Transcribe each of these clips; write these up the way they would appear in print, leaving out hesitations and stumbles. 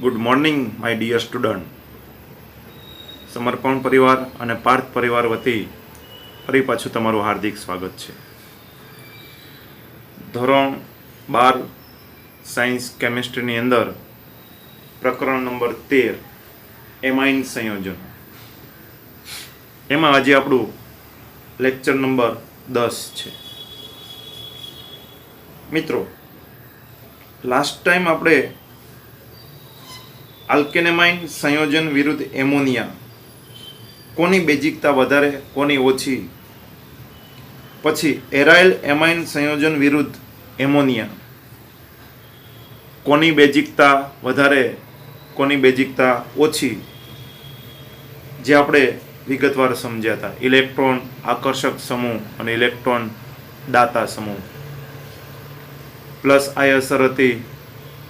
Good morning my dear student. સમર્પણ પરિવાર અને પાર્થ પરિવાર વતી ફરી પાછું તમારું હાર્દિક સ્વાગત છે. ધોરણ 12 સાયન્સ કેમિસ્ટ્રીની અંદર પ્રકરણ નંબર 13 એમાઇન સંયોજન. એમાં આજે આપણું લેક્ચર નંબર 10 છે. મિત્રો, લાસ્ટ ટાઈમ આપણે આલ્કેનેમાઇન સંયોજન વિરુદ્ધ એમોનિયા, કોની બેઝિકતા વધારે કોની ઓછી, પછી એરાઇલ એમાઇન સંયોજન વિરુદ્ધ એમોનિયા, કોની બેઝિકતા વધારે કોની બેઝિકતા ઓછી, જે આપણે વિગતવાર સમજ્યા હતા. ઇલેક્ટ્રોન આકર્ષક સમૂહ અને ઇલેક્ટ્રોન દાતા સમૂહ, પ્લસ આ અસર હતી,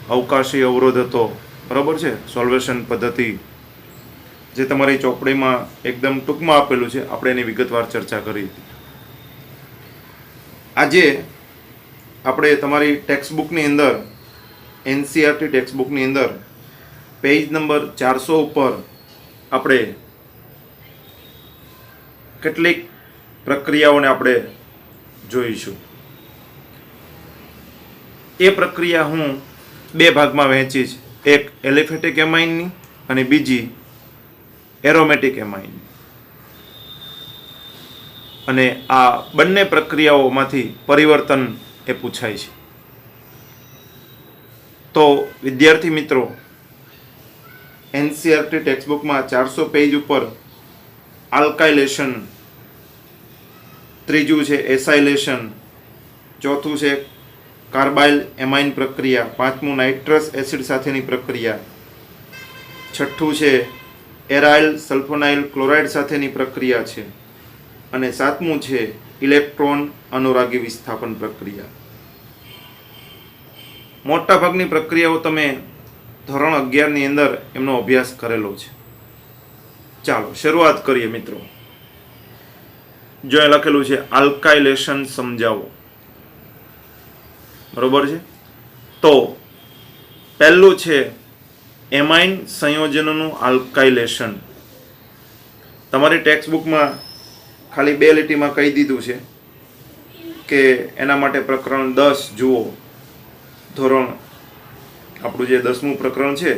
અવકાશી અવરોધ હતો, બરાબર છે. સોલ્વેશન પદ્ધતિ જે તમારી ચોપડીમાં એકદમ ટૂંકમાં આપેલું છે, આપણે એની વિગતવાર ચર્ચા કરી હતી. આજે આપણે તમારી ટેક્સ્ટબુકની અંદર, એનસીઆરટી ટેક્સ્ટબુકની અંદર પેજ નંબર 400 ઉપર આપણે કેટલીક પ્રક્રિયાઓને આપણે જોઈશું. એ પ્રક્રિયા હું બે ભાગમાં વહેંચીશ, એક એલિફેટિક એમાઇનની અને બીજી એરોમેટિક એમાઇનની. અને આ બંને પ્રક્રિયાઓમાંથી પરિવર્તન એ પૂછાય છે. તો વિદ્યાર્થી મિત્રો, એનસીઆરટી ટેક્સ્ટબુકમાં 400 પેજ ઉપર આલ્કાઇલેશન, ત્રીજું છે એસાઇલેશન, ચોથું છે કાર્બાઇલ એમાઇન પ્રક્રિયા, પાંચમું નાઇટ્રસ એસિડ સાથેની પ્રક્રિયા, છઠ્ઠું છે એરાઇલ સલ્ફોનાઇલ ક્લોરાઇડ સાથેની પ્રક્રિયા છે, અને સાતમું છે ઇલેક્ટ્રોન અનુરાગી વિસ્થાપન પ્રક્રિયા. મોટાભાગની પ્રક્રિયાઓ તમે ધોરણ 11ની અંદર એમનો અભ્યાસ કરેલો છે. ચાલો શરૂઆત કરીએ મિત્રો. જો એ લખેલું છે આલ્કાઇલેશન સમજાવો, બરોબર છે. તો પહેલું છે એમાઇન સંયોજનોનું આલ્કાઇલેશન. તમારી ટેક્સ્ટબુકમાં ખાલી 2 લીટીમાં કહી દીધું છે કે એના માટે પ્રકરણ 10 જુઓ. ધોરણ આપણું જે 10મું પ્રકરણ છે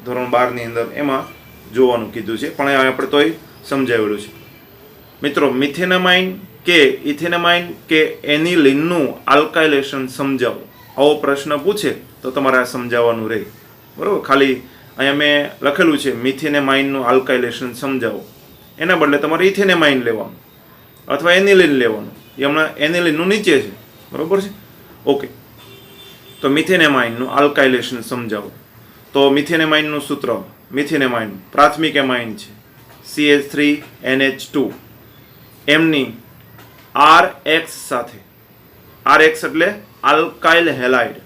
ધોરણ 12ની અંદર, એમાં જોવાનું કીધું છે, પણ આપણે તોય સમજાવેલું છે. મિત્રો, મિથેનામાઇન કે ઇથેનામાઇન કે એનિલિનનું આલ્કાઇલેશન સમજાવો, આવો પ્રશ્ન પૂછે તો તમારે આ સમજાવવાનું રહે, બરાબર. ખાલી અહીંયા મેં લખેલું છે મિથેનેમાઇનનું આલ્કાઇલેશન સમજાવો, એના બદલે તમારે ઇથેનેમાઇન લેવાનું અથવા એનિલિન લેવાનું. એ હમણાં એનિલિનનું નીચે છે, બરાબર છે. ઓકે, તો મિથેનેમાઇનનું આલ્કાઇલેશન સમજાવો. તો મિથેનેમાઇનનું સૂત્ર, મિથેનેમાઇન પ્રાથમિક એમાઇન છે, CH3NH2, એમની RX સાથે, RX એટલે આલ્કાઇલ હેલાઇડ,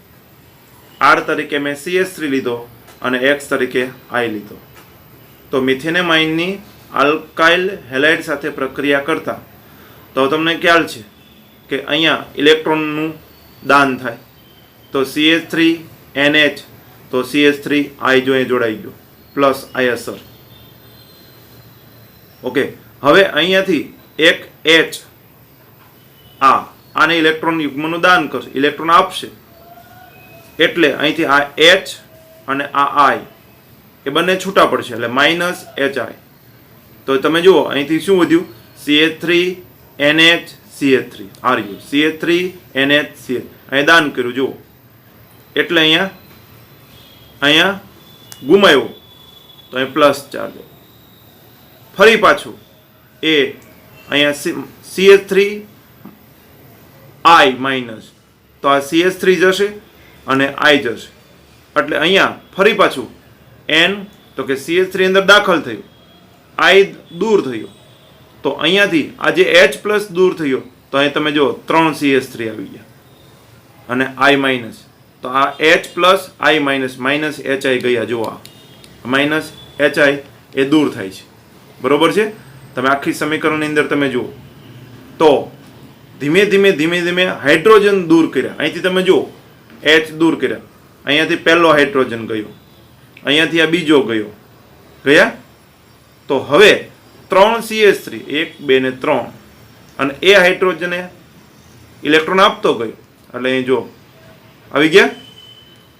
R તરીકે મેં CH3 લીધો અને X તરીકે I લીધો. તો મિથેનેમાઇનની આલ્કાઇલ હેલાઇડ સાથે પ્રક્રિયા કરતા તો તમને ખ્યાલ છે કે અહીંયા ઇલેક્ટ્રોનનું દાન થાય. તો CH3NH, તો CH3I જો એ જોડાઈ ગયો, પ્લસ I અસર. ઓકે, હવે અહીંયાથી એક H આને ઇલેક્ટ્રોન યુગ્મનું દાન કરશે, ઇલેક્ટ્રોન આપશે, એટલે અહીંથી આ H અને આ I એ બંને છૂટા પડશે, એટલે -HI. તો તમે જુઓ અહીંથી શું વધ્યું, CH3NH CH3 RU, CH3NH CH, અહીં દાન કર્યું જુઓ, એટલે અહીંયા ગુમાવ્યો, તો અહીં પ્લસ ચાર્જ. ફરી પાછું એ અહીંયા CH3I માઇનસ, તો આ CH3 જશે અને I જશે, એટલે અહીંયા ફરી પાછું N, તો કે CH3 અંદર દાખલ થયું, I દૂર થયો, તો અહીંયાથી આ જે H પ્લસ દૂર થયો, તો અહીં તમે જુઓ 3 CH3 આવી ગયા અને I માઇનસ, તો આ H plus I minus -HI ગયા. જુઓ આ -HI એ દૂર થાય છે, બરોબર છે. તમે આખી સમીકરણની અંદર તમે જુઓ તો ધીમે ધીમે હાઇડ્રોજન દૂર કર્યા. અહીંથી તમે જુઓ H દૂર કર્યા, અહીંયાથી પહેલો હાઇડ્રોજન ગયો, અહીંયાથી આ બીજો ગયો, ગયા. તો હવે 3 CH3 1 2 ને 3 અને એ હાઇડ્રોજને ઇલેક્ટ્રોન આપતો ગયો એટલે અહીં જો આવી ગયા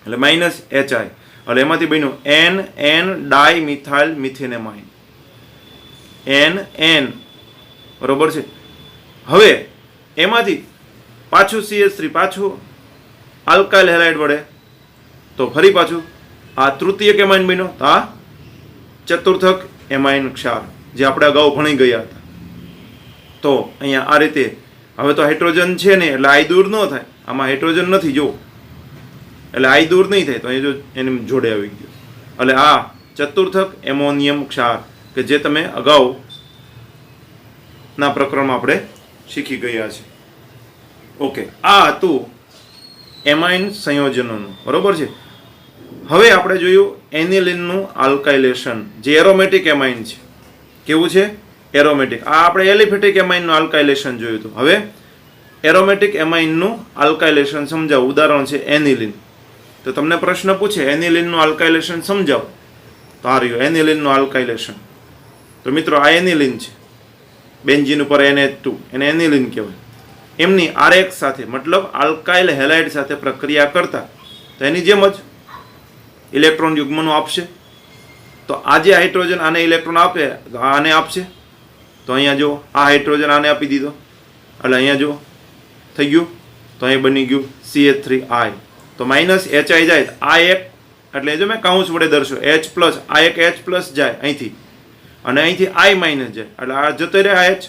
એટલે માઇનસ HI એટલે એમાંથી બન્યું NN ડાયમિથાઇલ મિથેનેમાઇન NN બરોબર છે. હવે એમાંથી પાછું CH3 પાછું આલ્કાઇલ હેલાઇડ વડે તો ફરી પાછું આ તૃતીયક એમાઇન બન્યો, તો આ ચતુર્થક એમાઇન ક્ષાર જે આપણે અગાઉ ભણી ગયા હતા. તો અહીંયા આ રીતે હવે તો હાઇડ્રોજન છે ને એટલે આઈ દૂર ન થાય, આમાં હાઇડ્રોજન નથી જો એટલે આઈ દૂર નહીં થાય, તો અહીં જો એને જોડે આવી ગયો એટલે આ ચતુર્થક એમોનિયમ ક્ષાર કે જે તમે અગાઉ ના પ્રકરણમાં આપણે શીખી ગયા છે. ઓકે, આ હતું એમાઇન સંયોજનોનું, બરોબર છે. હવે આપણે જોયું એનિલિનનું આલ્કાઇલેશન જે એરોમેટિક એમાઇન છે. કેવું છે? એરોમેટિક. આ આપણે એલિફેટિક એમાઇનનું આલ્કાઇલેશન જોયું હતું. હવે એરોમેટિક એમાઇનનું આલ્કાઇલેશન સમજાવો. ઉદાહરણ છે એનિલિન. તો તમને પ્રશ્ન પૂછે એનિલિનનું આલ્કાઇલેશન સમજાવો, તો આ રહ્યું એનિલિનનું આલ્કાઇલેશન. તો મિત્રો આ એનિલિન છે, બેન્ઝીન ઉપર NH2 એને એનિલિન કહેવાય. એમની RX સાથે મતલબ આલ્કાઇલ હેલાઇડ સાથે પ્રક્રિયા કરતા તો એની જેમ જ ઇલેક્ટ્રોન યુગ્મનું આપશે. તો આ જે હાઇડ્રોજન આને ઇલેક્ટ્રોન આપે તો આને આપશે. તો અહીંયા જો આ હાઇડ્રોજન આને આપી દીધો એટલે અહીંયા જો થઈ ગયું, તો અહીં બની ગયું CH3I. તો માઇનસ HI જાય, આ એક એટલે જો મેં કાઉન્સ વડે દર્શો H પ્લસ, આ એક H પ્લસ જાય અહીંથી અને અહીંથી I માઇનસ જાય એટલે આ જતો રહે આ H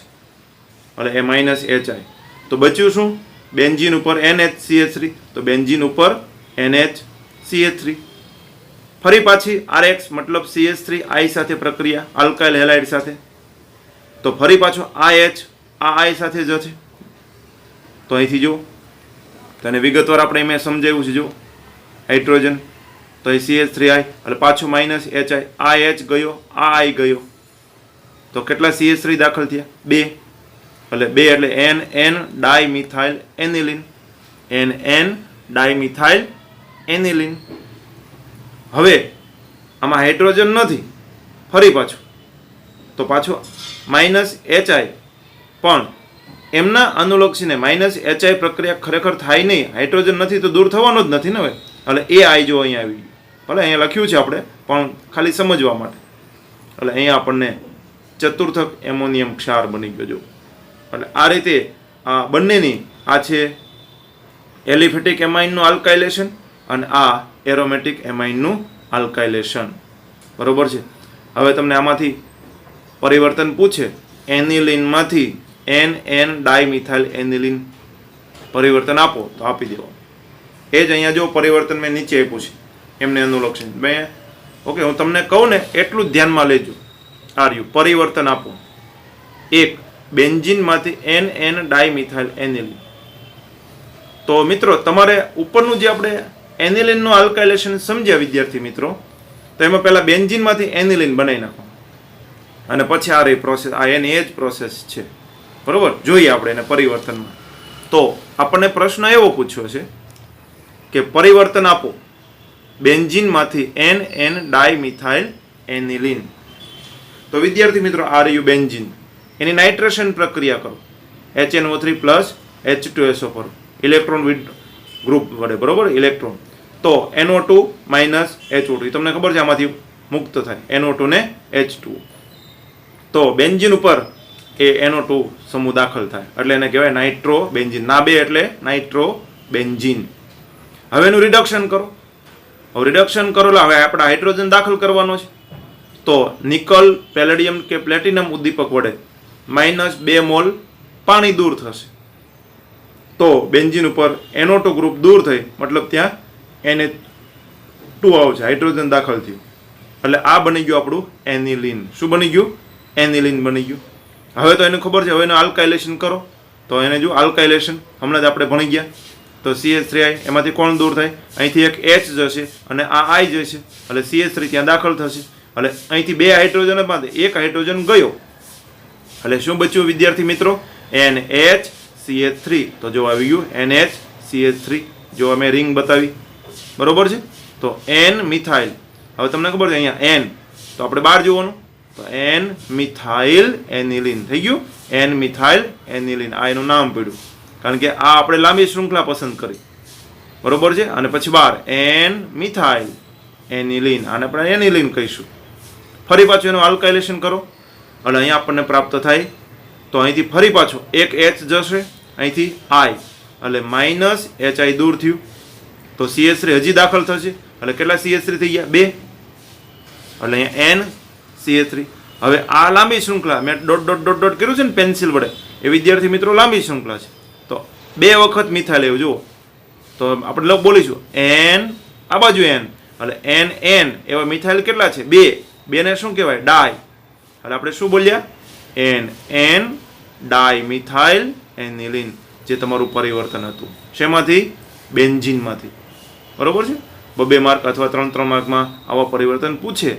એટલે એ માઇનસ HI. તો બચ્યું શું? બેન્ઝીન ઉપર NHCH3, તો બેન્ઝીન ઉપર NHCH3. ફરી પાછી RX મતલબ CH3I સાથે પ્રક્રિયા આલ્કાઇલ હેલાઇડ સાથે, તો ફરી પાછું આ H આ I સાથે જશે. તો અહીંથી જો તને વિગતવાર આપણે મેં સમજાવ્યું છે, જો હાઇડ્રોજન તો અહીં CH3I એટલે પાછું માઇનસ HI, આ H ગયો આ I ગયો, તો કેટલા CH3 દાખલ થયા? 2 એટલે 2 એટલે NN dimethyl aniline, NN dimethyl aniline. હવે આમાં હાઇડ્રોજન નથી, ફરી પાછું તો પાછું માઇનસ HI, પણ એમના અનુલક્ષીને માઇનસ HI પ્રક્રિયા ખરેખર થાય નહીં, હાઇડ્રોજન નથી તો દૂર થવાનો જ નથી ને. હવે એટલે એ I જો અહીંયા આવી ગયું, ભલે અહીંયા લખ્યું છે આપણે પણ ખાલી સમજવા માટે. એટલે અહીંયા આપણને ચતુર્થક એમોનિયમ ક્ષાર બની ગયો. જો એટલે આ રીતે આ બંનેની આ છે એલિફેટિક એમાઇનનું આલ્કાઇલેશન અને આ એરોમેટિક એમાઇનનું આલ્કાઇલેશન, બરોબર છે. હવે તમને આમાંથી પરિવર્તન પૂછે એનિલિનમાંથી NN ડાયમિથાઇલ એનિલિન પરિવર્તન આપો તો આપી દેવાનું. એ જ અહીંયા જો પરિવર્તન મેં નીચે આપ્યું છે એમને અનુલક્ષીને મેં. ઓકે, હું તમને કહું ને એટલું જ ધ્યાનમાં લેજો. આર્યું પરિવર્તન આપો. એક બેન્ઝીનમાંથી NN ડાયમિથાઇલ એનિલિન. તો મિત્રો તમારે ઉપરનું જે આપણે એનિલિનનું આલ્કાઇલેશન સમજ્યા વિદ્યાર્થી મિત્રો, તો એમાં પહેલાં બેન્ઝીનમાંથી એનિલિન બનાવી નાખો અને પછી આ રહી પ્રોસેસ, આ એની એ જ પ્રોસેસ છે, બરોબર. જોઈએ આપણે એને પરિવર્તનમાં. તો આપણને પ્રશ્ન એવો પૂછ્યો છે કે પરિવર્તન આપો બેન્ઝીનમાંથી NN ડાયમિથાઇલ એનિલિન. તો વિદ્યાર્થી મિત્રો આ રહ્યું બેન્ઝીન, એની નાઇટ્રેશન પ્રક્રિયા કરો HNO3 પ્લસ H2SO પર ઇલેક્ટ્રોન વિથ ગ્રુપ વડે, બરોબર. ઇલેક્ટ્રોન તો NO2 માઇનસ HO2 તમને ખબર છે આમાંથી મુક્ત થાય NO2 ને H2. તો બેન્ઝીન ઉપર એ NO2 સમૂહ દાખલ થાય એટલે એને કહેવાય નાઇટ્રો બેન્ઝીન. ના બે એટલે નાઇટ્રો બેન્ઝીન. હવે એનું રિડક્શન કરો. હવે રિડક્શન કરો એટલે હવે આપણે હાઇડ્રોજન દાખલ કરવાનો છે. તો નિકલ, પેલેડિયમ કે પ્લેટિનમ ઉદ્દીપક વડે -2 મોલ પાણી દૂર થશે. તો બેન્ઝીન ઉપર NO2 ગ્રુપ દૂર થઈ મતલબ ત્યાં NH2 આવશે, હાઇડ્રોજન દાખલ થયું એટલે આ બની ગયું આપણું એનિલિન. શું બની ગયું? એનિલિન બની ગયું. હવે તો એને ખબર છે, હવે એનું આલ્કાઇલેશન કરો. તો એને જો આલ્કાઇલેશન હમણાં જ આપણે ભણી ગયા. તો CH3I એમાંથી કોણ દૂર થાય? અહીંથી એક H જશે અને આ I જશે એટલે CH3 ત્યાં દાખલ થશે એટલે અહીંથી 2 હાઇડ્રોજન માંથી એક હાઇડ્રોજન ગયો એટલે શું બચ્યું વિદ્યાર્થી મિત્રો? NHCH3. તો જો આવી ગયું NHCH3, જો અમે રિંગ બતાવી, બરોબર છે. તો N મિથાઇલ હવે તમને ખબર છે અહીંયા એન, તો આપણે બહાર જોવાનું, તો એન મિથાઇલ એનિલિન થઈ ગયું, એન મિથાઇલ એનિલિન, આ એનું નામ પડ્યું, કારણ કે આ આપણે લાંબી શૃંખલા પસંદ કરી, બરોબર છે. અને પછી બાર એન મિથાઇલ એનિલિન, આને આપણે એનિલિન કહીશું. ફરી પાછું એનું આલ્કાઇલેશન કરો એટલે અહીંયા આપણને પ્રાપ્ત થાય, તો અહીંથી ફરી પાછો એક એચ જશે, અહીંથી આઈ એટલે માઇનસ એચ આઈ દૂર થયું, તો CH3 હજી દાખલ થશે એટલે કેટલા CH3 થઈ ગયા? 2. એટલે અહીંયા એન CH3. હવે આ લાંબી શૃંખલા મેં ડોટ ડોટ ડોટ ડોટ કર્યું છે ને પેન્સિલ વડે, એ વિદ્યાર્થી મિત્રો લાંબી શૃંખલા છે, તો 2 વખત મિથાઇલ એવું જુઓ, તો આપણે બોલીશું એન, આ બાજુ એન, એટલે એન એન એવા મિથાઇલ કેટલા છે? 2. 2 ને શું કહેવાય? ડાય. એટલે આપણે શું બોલ્યા? એન એન ડાય મિથાઇલ એનિલિન, જે તમારું પરિવર્તન હતું શેમાંથી? બેન્ઝીનમાંથી, બરોબર છે. 2 માર્ક અથવા 3 માર્કમાં આવા પરિવર્તન પૂછે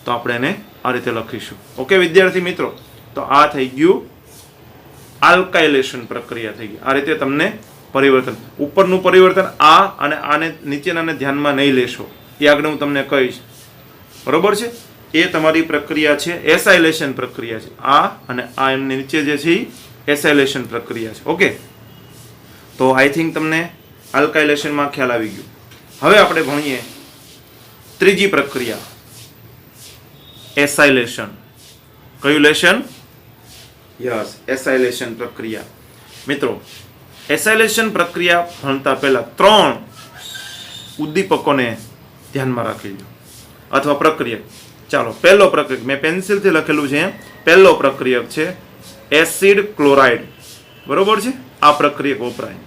તો આપણે એને આ રીતે લખીશું. ઓકે વિદ્યાર્થી મિત્રો, તો આ થઈ ગયું આલ્કાઇલેશન પ્રક્રિયા થઈ ગઈ. આ રીતે તમને પરિવર્તન, ઉપરનું પરિવર્તન આ અને આને નીચેનાને ધ્યાનમાં નહીં લેશો, એ આગળ હું તમને કહીશ, બરોબર છે. એ તમારી પ્રક્રિયા છે, એસાઇલેશન પ્રક્રિયા છે. આ અને આ એમની નીચે જે છે એ એસાઇલેશન પ્રક્રિયા છે. ઓકે, તો આઈ થિંક તમને આલ્કાઇલેશનમાં ખ્યાલ આવી ગયો. હવે આપણે ભણીએ ત્રીજી પ્રક્રિયા, એસાઇલેશન. કયું લેશન? યસ, એસાઇલેશન પ્રક્રિયા. મિત્રો, એસાઇલેશન પ્રક્રિયા ભણતા પહેલા 3 ઉદ્દીપકોને ધ્યાનમાં રાખી લો, અથવા પ્રક્રિયક. ચાલો, પહેલો પ્રક્રિયક મેં પેન્સિલથી લખેલું છે, પહેલો પ્રક્રિયક છે એસિડ ક્લોરાઇડ, બરોબર છે. આ પ્રક્રિયક વપરાય.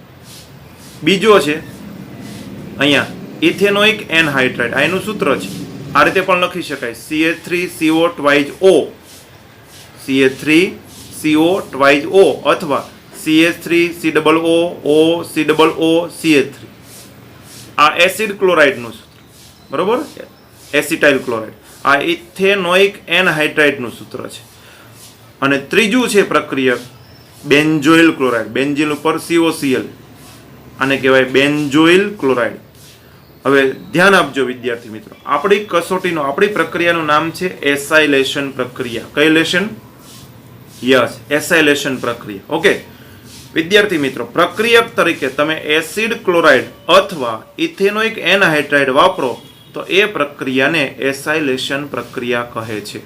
બીજો છે અહીંયા ઇથેનોઇક એનહાઇડ્રાઇડ, આ એનું સૂત્ર છે, આ રીતે પણ લખી શકાય, CH3CO twice O, CH3CO twice O, અથવા CH3COO આ એસિડ ક્લોરાઇડનું સૂત્ર, બરોબર, એસિટાઇલ ક્લોરાઇડ. આ ઇથેનોઇક એનહાઇડ્રાઇડનું સૂત્ર છે. અને ત્રીજું છે પ્રક્રિયક બેન્ઝોઇલ ક્લોરાઇડ, બેન્ઝીન ઉપર COCl, આને કહેવાય બેન્ઝોઇલ ક્લોરાઇડ. હવે ધ્યાન આપજો વિદ્યાર્થી મિત્રો, આપણી કસોટીનો, આપણી પ્રક્રિયાનું નામ છે એસાઇલેશન પ્રક્રિયા. કઈ લેશન? યસ, એસાઇલેશન પ્રક્રિયા. ઓકે વિદ્યાર્થી મિત્રો, પ્રક્રિયક તરીકે તમે એસિડ ક્લોરાઇડ અથવા ઇથેનોઇક એનહાઇડ્રાઇડ વાપરો તો એ પ્રક્રિયાને એસાઇલેશન પ્રક્રિયા કહે છે.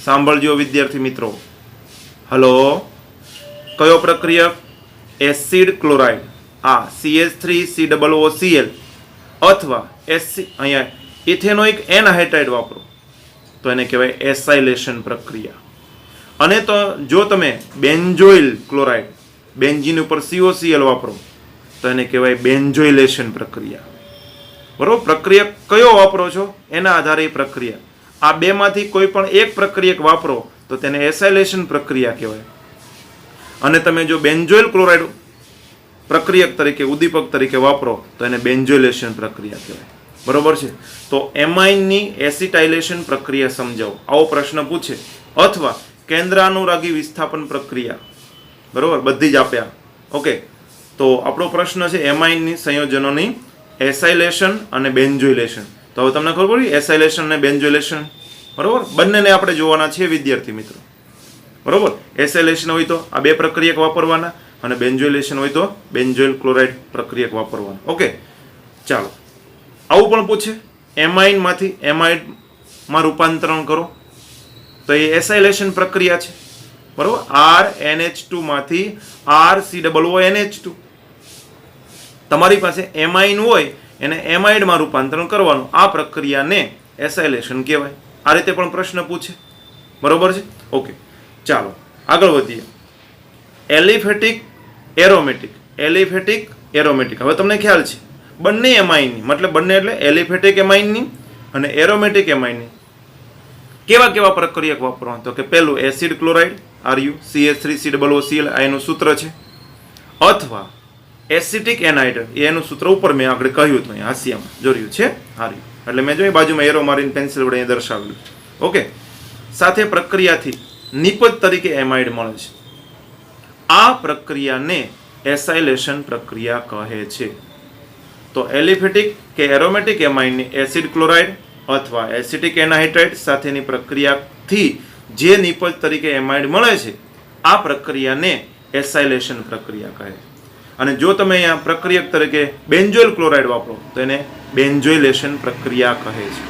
સાંભળજો વિદ્યાર્થી મિત્રો. હલો, કયો પ્રક્રિયક? એસિડ ક્લોરાઇડ, આ CH3COOCl, અથવા અહીંયા ઇથેનોઇક એનહાઇડ્રાઇડ વાપરો તો એને કહેવાય એસાઇલેશન પ્રક્રિયા. અને તો જો તમે બેન્ઝોઇલ ક્લોરાઇડ, બેન્ઝીન ઉપર COCl વાપરો તો એને કહેવાય બેન્ઝોઇલેશન પ્રક્રિયા. બરોબર, પ્રક્રિયક કયો વાપરો છો એના આધારે પ્રક્રિયા. આ બેમાંથી કોઈ પણ એક પ્રક્રિયક વાપરો તો તેને એસાઇલેશન પ્રક્રિયા કહેવાય. અને તમે જો બેન્ઝોઇલ ક્લોરાઇડ પ્રક્રિયક તરીકે, ઉદ્દીપક તરીકે વાપરો તો એને બેન્ઝોઇલેશન પ્રક્રિયા કહેવાય. બરોબર છે. તો એમાઇનની એસિટાઇલેશન પ્રક્રિયા સમજાવો, આવો પ્રશ્ન પૂછે. અથવા કેન્દ્રાનુરાગી વિસ્થાપન પ્રક્રિયા, બરોબર, બધી જ આપ્યા. ઓકે, તો આપણો પ્રશ્ન છે એમાઇનની સંયોજનોની એસાઇલેશન અને બેન્ઝોઇલેશન. તો હવે તમને ખબર પડી એસાઇલેશન અને બેન્ઝોઇલેશન, બરોબર, બંનેને આપણે જોવાના છે વિદ્યાર્થી મિત્રો. બરોબર, એસાઇલેશન હોય તો આ 2 પ્રક્રિયક વાપરવાના, અને બેન્ઝોઇલેશન હોય તો બેન્ઝોઇલ ક્લોરાઇડ પ્રક્રિયક વાપરવાના. ઓકે, ચાલો, આવું પણ પૂછે એમાઇનમાંથી એમાઇડમાં રૂપાંતરણ કરો તો એ એસાઇલેશન પ્રક્રિયા છે, બરોબર. RNH2 માંથી RCOONH2, તમારી પાસે એમાઇન હોય એને એમાઇડમાં રૂપાંતરણ કરવાનું, આ પ્રક્રિયાને એસાઇલેશન કહેવાય. આ રીતે પણ પ્રશ્ન પૂછે, બરોબર છે. ઓકે, ચાલો આગળ વધીએ. Aliphatic aromatic, aliphatic aromatic. હવે તમને ખ્યાલ છે બંને એમાઇનની, મતલબ બંને એટલે એલિફેટિક એમાઇનની અને એરોમેટિક એમાઇનની કેવા કેવા પ્રક્રિયક વાપરવાનું, તો કે પહેલું એસિડ ક્લોરાઇડ RU, CH3COOCl, આ એનું સૂત્ર છે. અથવા એસિટિક એનહાઇડ્રાઇડ, એનું સૂત્ર ઉપર મેં આગળ કહ્યું હતું, અહીંયા હાસ્યામાં જોયું છે RU, એટલે મેં જોઈ બાજુમાં એરો મારીને પેન્સિલ વડે દર્શાવ્યું. ઓકે, સાથે પ્રક્રિયાથી નિપજ તરીકે એમાઇડ મળે છે. આ પ્રક્રિયાને એસાઇલેશન પ્રક્રિયા કહે છે. તો એલિફેટિક કે એરોમેટિક એમાઇનની એસિડ ક્લોરાઇડ અથવા એસિટિક એનહાઇડ્રાઇડ સાથેની પ્રક્રિયાથી જે નિપજ તરીકે એમાઇડ મળે છે આ પ્રક્રિયાને એસાઇલેશન પ્રક્રિયા કહે છે. અને જો તમે અહીંયા પ્રક્રિયક તરીકે બેન્ઝોઇલ ક્લોરાઇડ વાપરો તો એને બેન્ઝોઇલેશન પ્રક્રિયા કહે છે.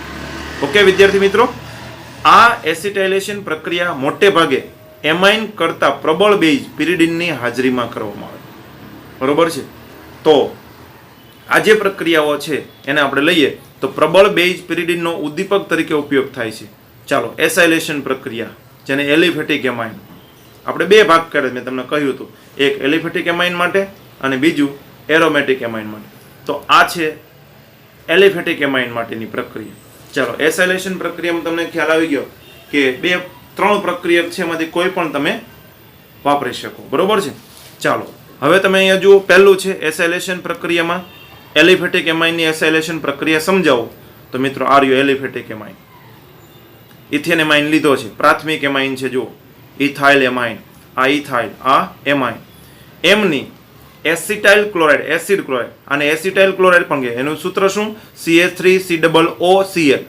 ઓકે વિદ્યાર્થી મિત્રો, આ એસિટાઇલેશન પ્રક્રિયા મોટે ભાગે એમાઇન કરતા પ્રબળ બેઝ પિરિડિનની હાજરીમાં કરવામાં આવે. બરોબર છે. તો આ જે પ્રક્રિયાઓ છે એને આપણે લઈએ તો પ્રબળ બેઝ પિરિડિનનો ઉદ્દીપક તરીકે ઉપયોગ થાય છે. ચાલો, એસાઇલેશન પ્રક્રિયા જેને એલિફેટિક એમાઇન, આપણે બે ભાગ કર્યા મેં તમને કહ્યું હતું, એક એલિફેટિક એમાઇન માટે અને બીજું એરોમેટિક એમાઇન માટે. તો આ છે એલિફેટિક એમાઇન માટેની પ્રક્રિયા. ચાલો, એસાઇલેશન પ્રક્રિયામાં તમને ખ્યાલ આવી ગયો કે ત્રણ પ્રક્રિયક છે એમાંથી કોઈ પણ તમે વાપરી શકો. બરોબર છે. ચાલો, હવે તમે અહીંયા જુઓ, પહેલું છે એસાઇલેશન પ્રક્રિયામાં એલિફેટિક એમાઇનની એસાઇલેશન પ્રક્રિયા સમજાવો તો મિત્રો આર્યો એલિફેટિક એમાઇન, ઇથેન એમાઇન લીધો છે, પ્રાથમિક એમાઇન છે, જો ઇથાઇલ એમાઇન, આ ઇથાઇલ, આ એમાઇન, એમની એસિટાઇલ ક્લોરાઇડ, એસિડ ક્લોરાઇડ, અને એસિટાઇલ ક્લોરાઇડ પણ કહે. એનું સૂત્ર શું? CH3COOCl.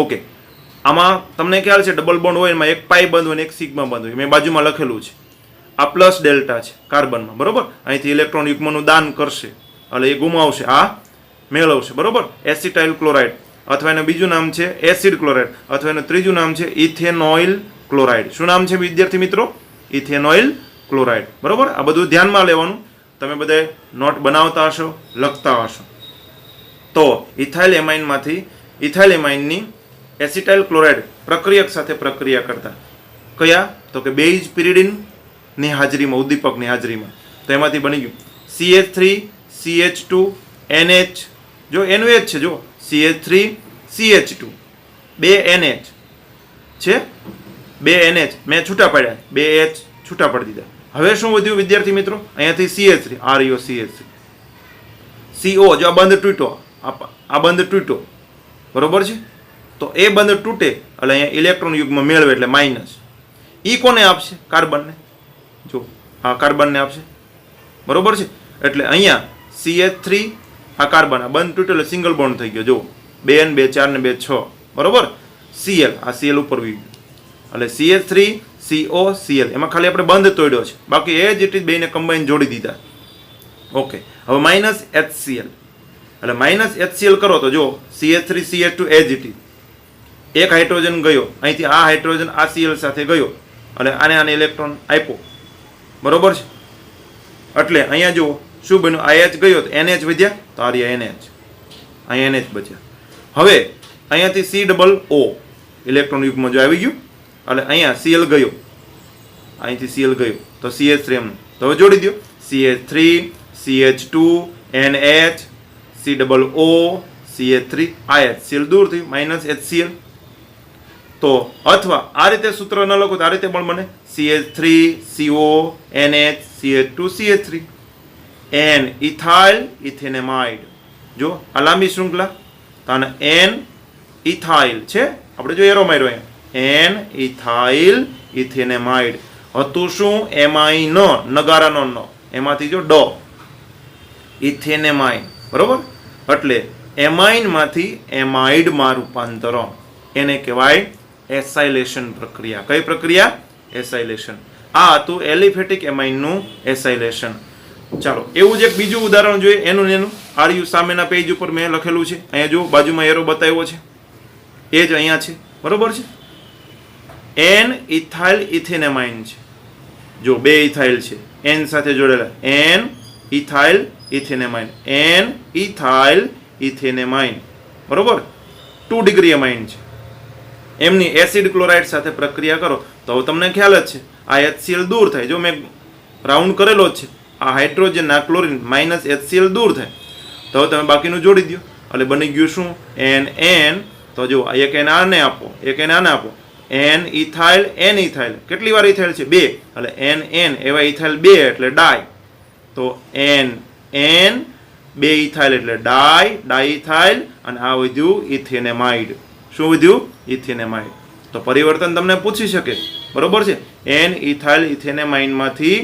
ઓકે, આમાં તમને ખ્યાલ છે ડબલ બોન્ડ હોય એમાં એક પાઈ બંધ હોય અને એક સિગ્મા બંધ હોય. મેં બાજુમાં લખેલું છે. આ પ્લસ ડેલ્ટા છે કાર્બનમાં. બરોબર, અહીંથી ઇલેક્ટ્રોન યુગ્મનું દાન કરશે એટલે એ ગુમાવશે, આ મેળવશે. બરોબર, એસિટાઇલ ક્લોરાઇડ, અથવા એનું બીજું નામ છે એસિડ ક્લોરાઇડ, અથવા એનું ત્રીજું નામ છે ઇથેનોઇલ ક્લોરાઇડ. શું નામ છે વિદ્યાર્થી મિત્રો? Ethanoyl chloride. બરોબર, આ બધું ધ્યાનમાં લેવાનું. તમે બધા નોટ બનાવતા હશો, લખતા હશો. તો ઇથાઇલ એમાઇનમાંથી ઇથાઇલ એમાઇનની એસિટાઇલ ક્લોરાઇડ પ્રક્રિયક સાથે પ્રક્રિયા કરતા કયા? તો કે બેઝ પિરિડિનની હાજરીમાં, ઉદ્દીપકની હાજરીમાં. તો એમાંથી બની ગયું CH3CH2NH. જો એનું એ જ છે, જો CH3CH2, બે NH છે, બે NH મેં છૂટા પાડ્યા, બે H છૂટા પાડી દીધા. હવે શું વધ્યું વિદ્યાર્થી મિત્રો? અહીંયાથી CH3, આ રહ્યો CH3, CO, જો આ બંધ તૂટ્યો, આ બંધ તૂટ્યો. બરોબર છે. તો એ બંધ તૂટે એટલે અહીંયા ઇલેક્ટ્રોન યુગ્મ મેળવે એટલે માઇનસ. ઈ કોને આપશે? કાર્બનને. જો આ કાર્બનને આપશે. બરોબર છે. એટલે અહીંયા CH3, આ કાર્બન, આ બંધ તૂટ્યો એટલે સિંગલ બોન્ડ થઈ ગયો. જો 2 N 2 4 ને 2 6. બરોબર. Cl, આ Cl ઉપર વી ગયું એટલે CH3COCl. એમાં ખાલી આપણે બંધ તોડ્યો છે, બાકી એ જ ઇટ ઇઝ બેને કમ્બાઈન જોડી દીધા. ઓકે, હવે માઇનસ HCl, એટલે માઇનસ HCl કરો તો જો CH3CH2 એ જ ઇટ ઇઝ. એક હાઇડ્રોજન ગયો અહીંથી, આ હાઇડ્રોજન આ Cl સાથે ગયો અને આને ઇલેક્ટ્રોન આપ્યો. બરોબર છે. એટલે અહીંયા જુઓ શું બન્યું? આ H ગયો તો NH વધ્યા, તો આ રહ્યા NH, અહીંયા NH બચ્યા. હવે અહીંયાથી COO ઇલેક્ટ્રોન યુગ્મ જો આવી ગયું એટલે અહીંયા Cl ગયો, અહીંથી Cl ગયો તો CH3 એમનું. તો હવે જોડી દો CH3 CH2 NH COO CH3 આ HCl દૂર થયું, માઇનસ HCl. તો અથવા આ રીતે સૂત્ર ન લખો તો આ રીતે પણ બને CH3 CO NH CH2 CH3 N ethyl ethanamide. જો આ લાંબી શૃંખલા તો આને N ઇથાઇલ છે, આપણે જો એરો માર્યો અહીંયા, N ઇથાઇલ ઇથેનેમાઇડ. હતું શું? એમાઇન, નગારાનો ન, એમાંથી જો ડ, ઇથેનેમાઇન. બરોબર. એટલે એમાઇનમાંથી એમાઇડમાં રૂપાંતરણ, એને કહેવાય એસાઇલેશન પ્રક્રિયા. કઈ પ્રક્રિયા? એસાઇલેશન. આ હતું એલિફેટિક એમાઇનનું એસાઇલેશન. ચાલો, એવું જ એક બીજું ઉદાહરણ જોઈએ. એનું આર્યુ સામેના પેજ ઉપર મેં લખેલું છે. અહીંયા જો બાજુમાં એરો બતાવ્યો છે, એ જ અહીંયા છે. બરોબર છે. N ઇથાઇલ ઇથેનેમાઇન છે. જો બે ઇથાઇલ છે N સાથે જોડેલા, N ethyl ethanamine, N ethyl ethanamine. બરોબર. 2 ડિગ્રી એમાઇન છે. એમની એસિડ ક્લોરાઇડ સાથે પ્રક્રિયા કરો તો હવે તમને ખ્યાલ જ છે આ HCl દૂર થાય. જો મેં રાઉન્ડ કરેલો જ છે, આ હાઇડ્રોજન આ ક્લોરીન માઇનસ HCl દૂર થાય. તો હવે તમે બાકીનું જોડી દો એટલે બની ગયું શું? NN. તો જો એક એને આને આપો, એક એને આને આપો, N ઇથાઇલ N ઇથાઇલ. કેટલી વાર ઇથાઇલ છે? 2, એટલે NN એવા ઇથાઇલ 2 એટલે ડાય. તો NN 2 ઇથાઇલ એટલે ડાઇથાઇલ, અને આ વધ્યું ઇથેનેમાઇડ. શું વધ્યું? ઇથેનેમાઇડ. તો પરિવર્તન તમને પૂછી શકે. બરોબર છે. N ઇથાઇલ ઇથેનેમાઇનમાંથી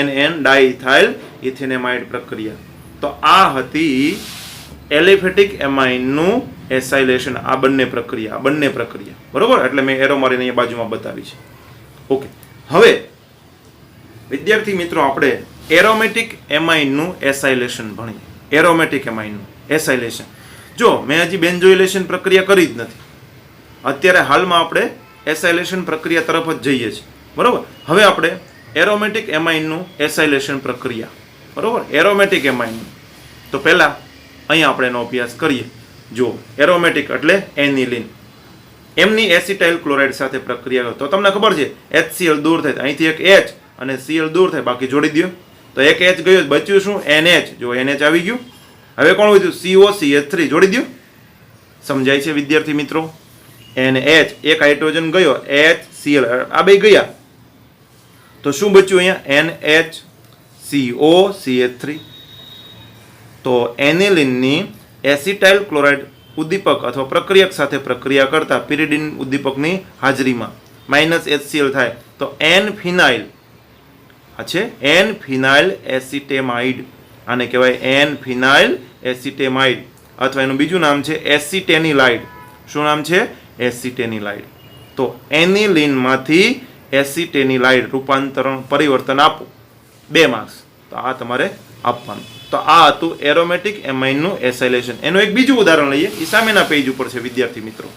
NN ડાઇથાઇલ ઇથેનેમાઇડ પ્રક્રિયા. તો આ હતી એલિફેટિક એમાઇનનું એસાઇલેશન, આ બંને પ્રક્રિયા બરોબર. એટલે મેં એરો મારીને અહીંયા બાજુમાં બતાવી છે. ઓકે, હવે વિદ્યાર્થી મિત્રો આપણે એરોમેટિક એમાઇનનું એસાઇલેશન ભણીએ. એરોમેટિક એમાઇનનું એસાઇલેશન, જો મેં હજી બેન્ઝોઇલેશન પ્રક્રિયા કરી જ નથી, અત્યારે હાલમાં આપણે એસાઇલેશન પ્રક્રિયા તરફ જ જઈએ છીએ બરોબર. હવે આપણે એરોમેટિક એમાઇનનું એસાઇલેશન પ્રક્રિયા બરોબર, એરોમેટિક એમાઇનનું. તો પહેલા અહીંયા આપણે એનો અભ્યાસ કરીએ. જો એરોમેટિક એટલે એનિલિન, એમની એસિટાઇલ ક્લોરાઇડ સાથે પ્રક્રિયા તો તમને ખબર છે HCl દૂર થાય, અહીંથી એક H અને Cl દૂર થાય, બાકી જોડી દો તો એક H ગયો, બચ્યું શું NH. જો NH આવી ગયું, હવે કોણ વધ્યું COCH3, જોડી દો. સમજાય છે વિદ્યાર્થી મિત્રો? NH, એક હાઇડ્રોજન ગયો, HCl, આ બે ગયા, તો શું બચ્યું અહીંયા NHCOCH3. તો એનિલિનની એસિટાઇલ ક્લોરાઇડ ઉદ્દીપક અથવા પ્રક્રિયક સાથે પ્રક્રિયા કરતા પિરિડિન ઉદ્દીપકની હાજરીમાં -HCl થાય તો N-ફિનાઇલ, આ છે N-ફિનાઇલ એસિટેમાઇડ, આને કહેવાય N-ફિનાઇલ એસિટેમાઇડ, અથવા એનું બીજું નામ છે એસિટેનિલાઇડ. શું નામ છે? એસિટેનિલાઇડ. તો એનિલિનમાંથી એસિટેનિલાઇડ રૂપાંતરણ પરિવર્તન આપો, 2 માર્ક્સ. તો આ તમારે આપવાનું. તો આ હતું એરોમેટિક એમાઇનનું એસાઇલેશન. એનું એક બીજું ઉદાહરણ લઈએ, એ સામેના પેજ ઉપર છે વિદ્યાર્થી મિત્રો.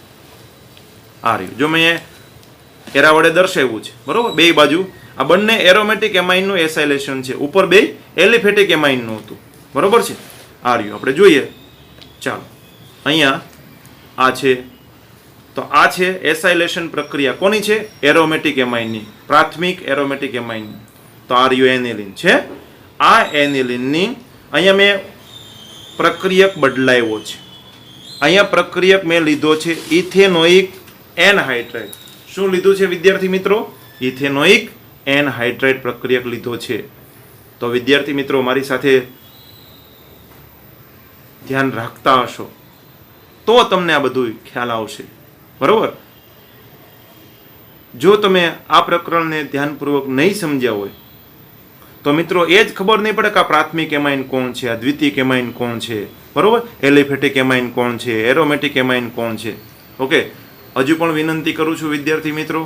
આ રહ્યું, જો મેં એરા વડે દર્શાવ્યું છે બરોબર, બે બાજુ આ બંને એરોમેટિક એમાઇનનું એસાઇલેશન છે, ઉપર બે એલિફેટિક એમાઇનનું હતું બરોબર છે. આ રહ્યું, આપણે જોઈએ. ચાલો, અહીંયા આ છે, તો આ છે એસાઇલેશન પ્રક્રિયા કોની છે? એરોમેટિક એમાઇનની, પ્રાથમિક એરોમેટિક એમાઇનની. તો આ રહ્યું એનિલિન છે. આ એનિલિનની અહીંયા મેં પ્રક્રિયક બદલાવ્યો છે. અહીંયા પ્રક્રિયક મેં લીધો છે ઇથેનોઇક એનહાઇડ્રાઇડ. શું લીધું છે વિદ્યાર્થી મિત્રો? ઇથેનોઇક એનહાઇડ્રાઇડ પ્રક્રિયક લીધો છે. તો વિદ્યાર્થી મિત્રો મારી સાથે ધ્યાન રાખતા હશો તો તમને આ બધું ખ્યાલ આવશે બરોબર. જો તમે આ પ્રકરણને ધ્યાનપૂર્વક નહીં સમજ્યા હોય તો મિત્રો એ જ ખબર નહીં પડે કે આ પ્રાથમિક એમાઇન કોણ છે, આ દ્વિતીયક એમાઇન કોણ છે બરોબર, એલિફેટિક એમાઇન કોણ છે, એરોમેટિક એમાઇન કોણ છે. ઓકે, હજુ પણ વિનંતી કરું છું વિદ્યાર્થી મિત્રો,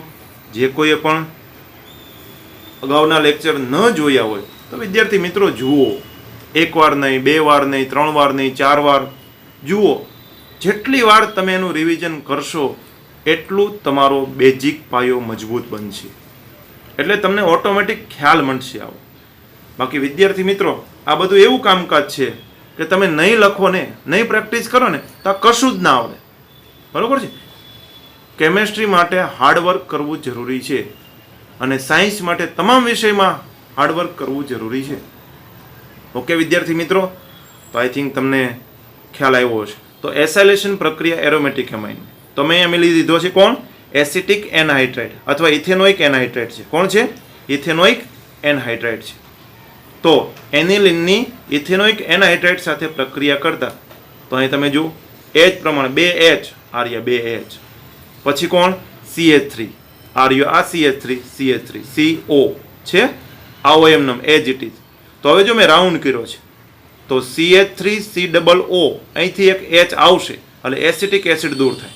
જે કોઈએ પણ અગાઉના લેક્ચર ન જોયા હોય તો વિદ્યાર્થી મિત્રો જુઓ, 1 વાર નહીં, 2 વાર નહીં, 3 વાર નહીં, 4 વાર જુઓ. જેટલી વાર તમે એનું રિવિઝન કરશો એટલું તમારો બેઝિક પાયો મજબૂત બનશે, એટલે તમને ઓટોમેટિક ખ્યાલ મળશે આવો. બાકી વિદ્યાર્થી મિત્રો આ બધું એવું કામકાજ છે કે તમે નહીં લખો ને, નહીં પ્રેક્ટિસ કરો ને તો આ કશું જ ના આવડે બરોબર છે. કેમેસ્ટ્રી માટે હાર્ડવર્ક કરવું જરૂરી છે અને સાયન્સ માટે તમામ વિષયમાં હાર્ડવર્ક કરવું જરૂરી છે. ઓકે વિદ્યાર્થી મિત્રો, તો આઈ થિંક તમને ખ્યાલ આવ્યો હશે. તો એસાઇલેશન પ્રક્રિયા એરોમેટિક એમાઇન, તો મેં એમ લીધો છે કોણ? એસિટિક એનહાઇડ્રાઇડ અથવા ઇથેનોઇક એનહાઇડ્રાઇડ છે. કોણ છે? ઇથેનોઇક એનહાઇડ્રાઇડ છે. તો એનિલિનની ઇથેનોઇક એનહાઇડ્રાઇડ સાથે પ્રક્રિયા કરતા, તો અહીં તમે જુઓ H પ્રમાણે 2H, આર્ય 2H, પછી કોણ? CH3, આર્ય આ CH3 CO છે, આવો એમ નામ એજ ઇટ ઇઝ. તો હવે જો મેં રાઉન્ડ કર્યો છે તો CH3COO, અહીંથી એક H આવશે એટલે એસિટિક એસિડ દૂર થાય.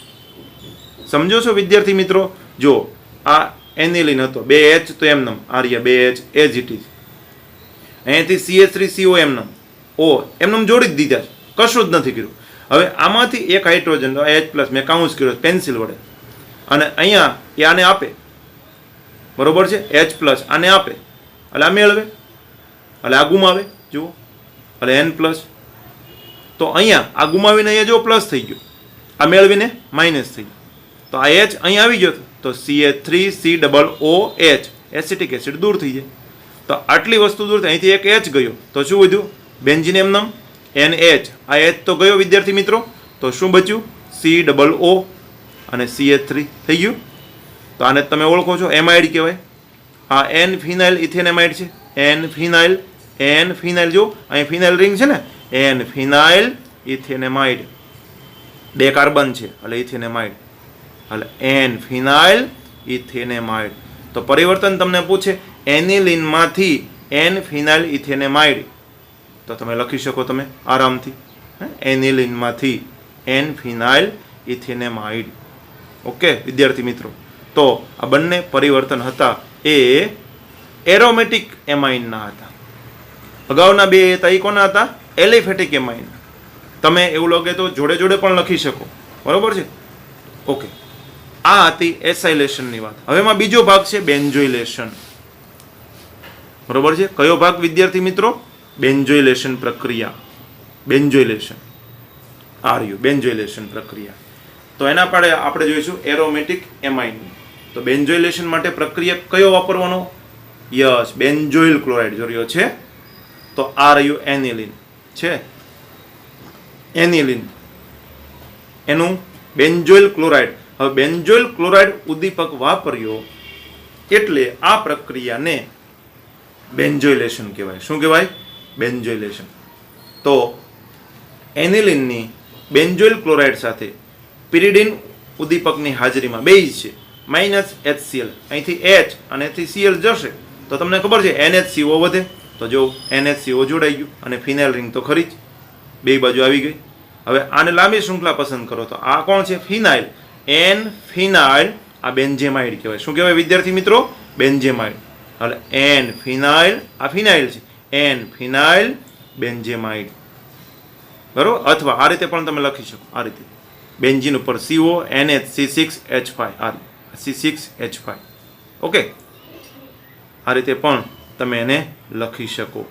સમજો છો વિદ્યાર્થી મિત્રો? જો આ એનિલિન હતો 2H, તો એમ નામ આર્ય 2H એજ ઇટ ઇઝ. અહીંથી CH3CO એમ નામ O એમ નામ જોડી જ દીધા છે, કશું જ નથી કર્યું. હવે આમાંથી એક હાઇડ્રોજન H+ મેં કાઉન્સ કર્યો પેન્સિલ વડે, અને અહીંયા એ આને આપે બરોબર છે, H+ આને આપે એટલે આ મેળવે, એટલે આ ગુમાવે, જુઓ, એટલે N+. તો અહીંયા આ ગુમાવીને અહીંયા જો પ્લસ થઈ ગયો, આ મેળવીને માઇનસ થઈ ગયો, તો આ H અહીંયા આવી ગયો તો CH3COOH એસિટિક એસિડ દૂર થઈ જાય. તો આટલી વસ્તુ દૂર થઈ, અહીંથી એક H ગયો તો શું વધ્યું? બેન્ઝીન એમ નામ NH, આ H તો ગયો વિદ્યાર્થી મિત્રો, તો શું બચ્યું? COO અને CH3 થઈ ગયું. તો આને તમે ઓળખો છો એમાઇડ કહેવાય. આ N-ફિનાઇલ ઇથેનેમાઇડ છે, N-ફિનાઇલ, જો અહીં ફિનાઇલ રિંગ છે ને, N-ફિનાઇલ ઇથેનેમાઇડ, 2 કાર્બન છે એટલે ઇથેનેમાઇડ, એટલે N-ફિનાઇલ ઇથેનેમાઇડ. તો પરિવર્તન તમને પૂછે એનિલિનમાંથી N-ફિનાઇલ ઇથેનેમાઇડ, તો તમે લખી શકો તમે આરામથી એનિલિનમાંથી એન ફિનાઇલ ઇથેનેમાઇડ. ઓકે વિદ્યાર્થી મિત્રો, તો આ બંને પરિવર્તન હતા એ એરોમેટિક એમાઇનના હતા. અગાઉના બે હતા એ કોના હતા? Aliphatic amine. તમે એવું લાગે તો જોડે જોડે પણ લખી શકો, બરોબર છે. ઓકે, આ હતી એસાઇલેશનની વાત. હવે એમાં બીજો ભાગ છે બેન્જોઇલેશન, બરોબર છે. કયો ભાગ વિદ્યાર્થી મિત્રો? બેન્જોઇલેશન પ્રક્રિયા. બેન્જોઇલેશન બેન્જોઇલેશન પ્રક્રિયા. તો એના પાડે આપણે જોઈશું એરોમેટિક એમાઇન. તો બેન્જોઇલેશન માટે પ્રક્રિયા કયો વાપરવાનો? યસ, બેન્જોઇલ ક્લોરાઇડ જોયો છે. તો આ રહ્યું એનિલિન છે, એનિલિન એનું બેન્જોઇલ ક્લોરાઇડ. હવે બેન્જોઇલ ક્લોરાઇડ ઉદ્દીપક વાપર્યો એટલે આ પ્રક્રિયાને બેન્જોઇલેશન કહેવાય. શું કહેવાય? બેન્જોઇલેશન. તો એનિલિનની બેન્જોઇલ ક્લોરાઇડ સાથે પિરિડિન ઉદ્દીપકની હાજરીમાં બેઝ છે -HCl. અહીંથી H અને અહીંથી Cl જશે તો તમને ખબર છે NHCO વધે. તો જો NHCO જોડાઈ ગયું અને ફિનાઇલ રિંગ તો ખરી જ, બે બાજુ આવી ગઈ. હવે આને લાંબી શૃંખલા પસંદ કરો તો આ કોણ છે? ફિનાઇલ. એન ફિનાઇલ, આ બેન્ઝેમાઇડ કહેવાય. શું કહેવાય વિદ્યાર્થી મિત્રો? બેન્ઝેમાઇડ. એટલે એન ફિનાઇલ, આ ફિનાઇલ છે, એન ફિનાઇલ બેન્ઝેમાઇડ, બરોબર. અથવા આ રીતે પણ તમે લખી શકો, આ રીતે બેન્ઝીન ઉપર CO NH C6H5, આ C6H5. ઓકે, આ રીતે પણ તમે એને લખી શકો.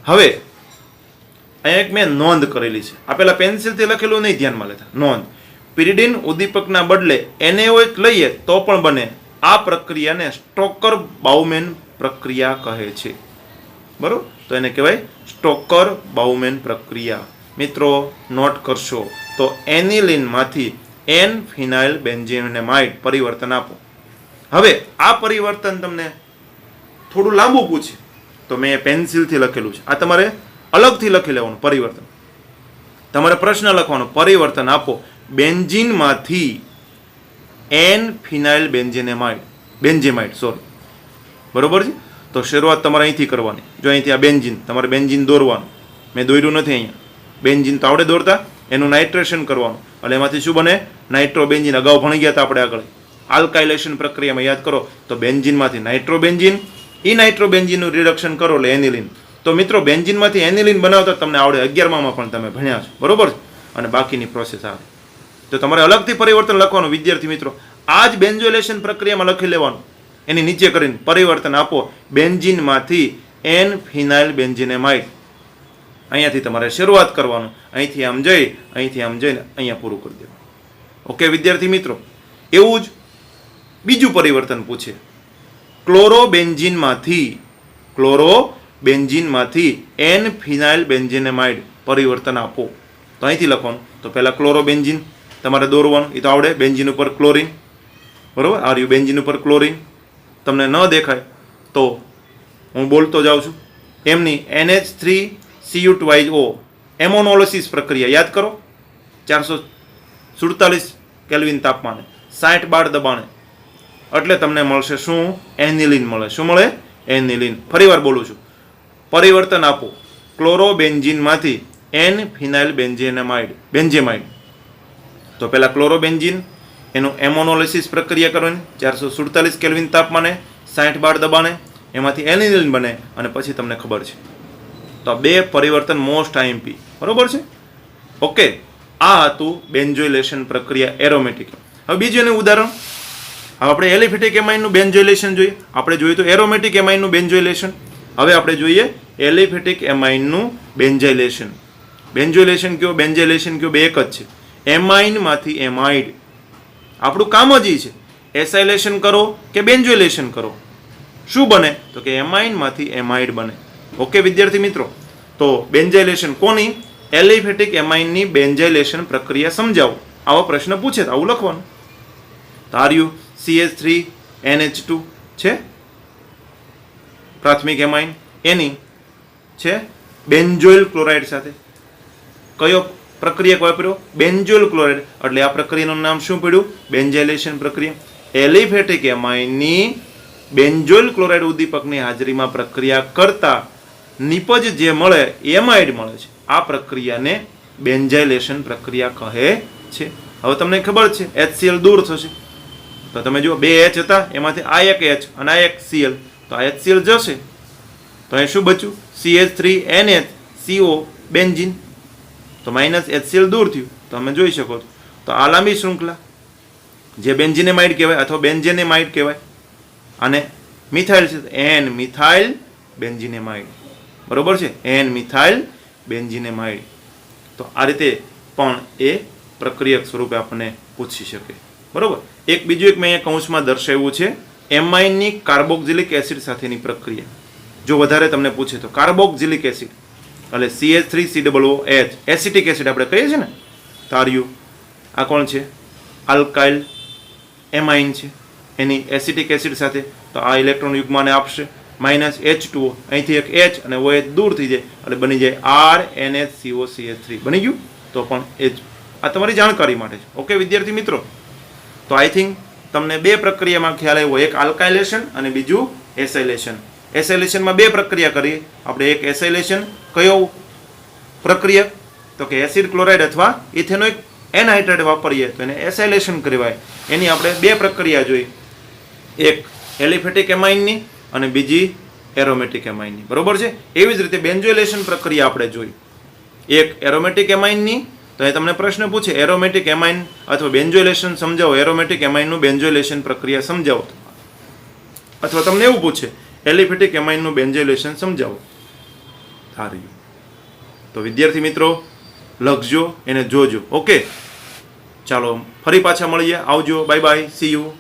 હવે અહીંયા એક મેં નોંધ કરેલી છે, આ પેલા પેન્સિલથી લખેલું નહીં ધ્યાનમાં લેતા. નોંધ: પિરિડિન ઉદ્દીપકના બદલે NaOH લઈએ તો પણ બને. આ પ્રક્રિયાને સ્ટોકર બાઉમેન પ્રક્રિયા કહે છે, બરોબર. તો એને કહેવાય સ્ટોકર બાઉમેન પ્રક્રિયા. મિત્રો નોટ કરશો તો એનિલિનમાંથી એન ફિનાઇલ બેન્ઝેમાઇડ પરિવર્તન આપો. હવે આ પરિવર્તન તમને થોડું લાંબુ પૂછે તો મેં પેન્સિલથી લખેલું છે, આ તમારે અલગથી લખી લેવાનું. પરિવર્તન તમારે પ્રશ્ન લખવાનો, પરિવર્તન આપો બેન્ઝીનમાંથી એન ફિનાઇલ બેન્ઝેમાઇડ, સોરી, બરોબર છે. તો શરૂઆત તમારે અહીંથી કરવાની. જો અહીંથી આ બેન્ઝીન, તમારે બેન્ઝીન દોરવાનું. મેં દોર્યું નથી અહીંયા. બેન્ઝીન તો આવડે દોરતા, એનું નાઇટ્રેશન કરવાનું. એટલે એમાંથી શું બને? નાઇટ્રોબેન્ઝીન. અગાઉ ભણી ગયા હતા આપણે આગળ આલ્કાઇલેશન પ્રક્રિયામાં, યાદ કરો તો બેન્ઝીનમાંથી નાઇટ્રોબેન્ઝીન, ઈ નાઇટ્રોબેન્ઝીનનું રિડક્શન કરો એટલે એનિલિન. તો મિત્રો બેન્ઝીનમાંથી એનિલિન બનાવતા તમને આવડે, 11માં પણ તમે ભણ્યા છો, બરોબર છે. અને બાકીની પ્રોસેસ આવે તો તમારે અલગથી પરિવર્તન લખવાનું વિદ્યાર્થી મિત્રો. આ જ બેન્જોઇલેશન પ્રક્રિયામાં લખી લેવાનું, એની નીચે કરીને પરિવર્તન આપો બેન્ઝીનમાંથી એન ફિનાઇલ બેન્ઝેમાઇડ. અહીંયાથી તમારે શરૂઆત કરવાનું, અહીંથી આમ જઈને અહીંયા પૂરું કરી દેવાનું. ઓકે વિદ્યાર્થી મિત્રો, એવું જ બીજું પરિવર્તન પૂછે. ક્લોરોબેન્ઝીનમાંથી એન ફિનાઇલ બેન્ઝેમાઇડ પરિવર્તન આપો. તો અહીંથી લખવાનું. તો પહેલાં ક્લોરોબેન્ઝીન તમારે દોરવાનું, એ તો આવડે. બેન્ઝીન ઉપર ક્લોરિન, બરોબર. આ રહ્યું બેન્ઝીન ઉપર ક્લોરિન. તમને ન દેખાય તો હું બોલતો જાઉં છું. એમની NH3Cu2O એમોનોલિસિસ પ્રક્રિયા યાદ કરો. 447 કેલ્વિન તાપમાને 60 બાર દબાણે, એટલે તમને મળશે શું? એનિલિન મળે. શું મળે? એનિલિન. ફરીવાર બોલું છું, પરિવર્તન આપો ક્લોરોબેન્ઝીનમાંથી એન ફિનાઇલ બેન્ઝેમાઇડ. તો પહેલાં ક્લોરોબેન્ઝીન, એનું એમોનોલિસિસ પ્રક્રિયા કરવાની 447 કેલ્વિન તાપમાને 60 બાર દબાણે, એમાંથી એનિલિન બને અને પછી તમને ખબર છે. તો આ બે પરિવર્તન મોસ્ટ IMP, બરોબર છે. ઓકે, આ હતું બેન્જોઇલેશન પ્રક્રિયા એરોમેટિક. હવે બીજું એનું ઉદાહરણ. હવે આપણે એલિફેટિક એમાઇનનું બેન્જોઇલેશન જોઈએ. આપણે જોયું તો એરોમેટિક એમાઇનનું બેન્જોઇલેશન. હવે આપણે જોઈએ એલિફેટિક એમાઇનનું બેન્જાઇલેશન. બેન્જોઇલેશન કયો, બેન્જાઇલેશન કયો, બે એક જ છે. એમાઇનમાંથી એમાઇડ. આપણું કામ જ છે, એસાઇલેશન કરો કે બેન્જોઇલેશન કરો. શું બને? તો કે એમાઇનમાંથી એમાઇડ બને. ઓકે વિદ્યાર્થી મિત્રો, તો બેન્જાઇલેશન કોની? એલિફેટિક એમાઇનની બેન્જાઇલેશન પ્રક્રિયા સમજાવો. આવો પ્રશ્ન પૂછે તો આવું લખવાનું. તાર્યુ CH3NH2 છે પ્રાથમિક એમાઇન, એની છે બેન્જોઇલ ક્લોરાઇડ સાથે. કયો પ્રક્રિયા વાપર્યો? બેન્જોઇલ ક્લોરાઇડ. એટલે આ પ્રક્રિયાનું નામ શું પડ્યું? બેન્જાઇલેશન પ્રક્રિયા. એલિફેટિક એમાઇનની બેન્જોઇલ ક્લોરાઇડ ઉદ્દીપકની હાજરીમાં પ્રક્રિયા કરતા નિપજ જે મળે એમાઇડ મળે છે. આ પ્રક્રિયાને બેન્ઝાઇલેશન પ્રક્રિયા કહે છે. હવે તમને ખબર છે HCl દૂર થશે તો તમે જુઓ 2 H હતા એમાંથી આ એક H અને આ એક Cl તો આ HCl જશે તો અહીં શું બચ્યું CH3NH CO બેન્ઝીન તો -HCl દૂર થયું તો તમે જોઈ શકો છો. તો આ લાંબી શૃંખલા જે બેન્ઝીનેમાઇડ કહેવાય અથવા બેન્ઝેનેમાઇડ કહેવાય અને મિથાઇલ છે N મિથાઇલ બેન્ઝીનેમાઇડ બરોબર છે N મિથાઇલ બેન્ઝીનેમાઇડ. તો આ રીતે પણ એ પ્રક્રિયક સ્વરૂપે આપણને પૂછી શકે બરોબર. એક બીજું એક મેં અહીંયા કૌંસમાં દર્શાવ્યું છે એમાઇનની કાર્બોક્સિલિક એસિડ સાથેની પ્રક્રિયા. જો વધારે તમને પૂછે તો કાર્બોક્સિલિક એસિડ એટલે CH3COOH એસિટિક એસિડ આપણે કહીએ છીએ ને તાર્યું આ કોણ છે આલ્કાઇલ એમાઇન છે એની એસિટિક એસિડ સાથે તો આ ઇલેક્ટ્રોન યુગ્મને આપશે -H2O અહીંથી એક H અને OH દૂર થઈ જાય એટલે બની જાય RNHCOCH3 બની ગયું. તો પણ એ આ તમારી જાણકારી માટે છે. ઓકે વિદ્યાર્થી મિત્રો, તો આઈ થિંક તમને બે પ્રક્રિયામાં ખ્યાલ આવ્યો, એક આલ્કાઇલેશન અને બીજું એસાઇલેશન. એસાઇલેશનમાં બે પ્રક્રિયા કરી આપણે. એક એસાઇલેશન કયો પ્રક્રિયા તો કે એસિડ ક્લોરાઇડ અથવા ઇથેનોઇક એનહાઇડ્રેટ વાપરીએ તો એને એસાઇલેશન કહેવાય. એની આપણે બે પ્રક્રિયા જોઈ, એક એલિફેટિક એમાઇનની અને બીજી એરોમેટિક એમાઇનની બરોબર છે. એવી જ રીતે બેન્ઝોઇલેશન પ્રક્રિયા આપણે જોઈ, એક એરોમેટિક એમાઇનની. તો એ તમને પ્રશ્ન પૂછે એરોમેટિક એમાઇન અથવા બેન્ઝોઇલેશન સમજાવો, એરોમેટિક એમાઇનનું બેન્ઝોઇલેશન પ્રક્રિયા સમજાવો, અથવા તમને એવું પૂછે એલિફેટિક એમાઇનનું બેન્ઝોઇલેશન સમજાવો. સારું, તો વિદ્યાર્થી મિત્રો લખજો, એને જોજો. ઓકે ચાલો ફરી પાછા મળીએ. આવજો, બાય બાય, સી યુ.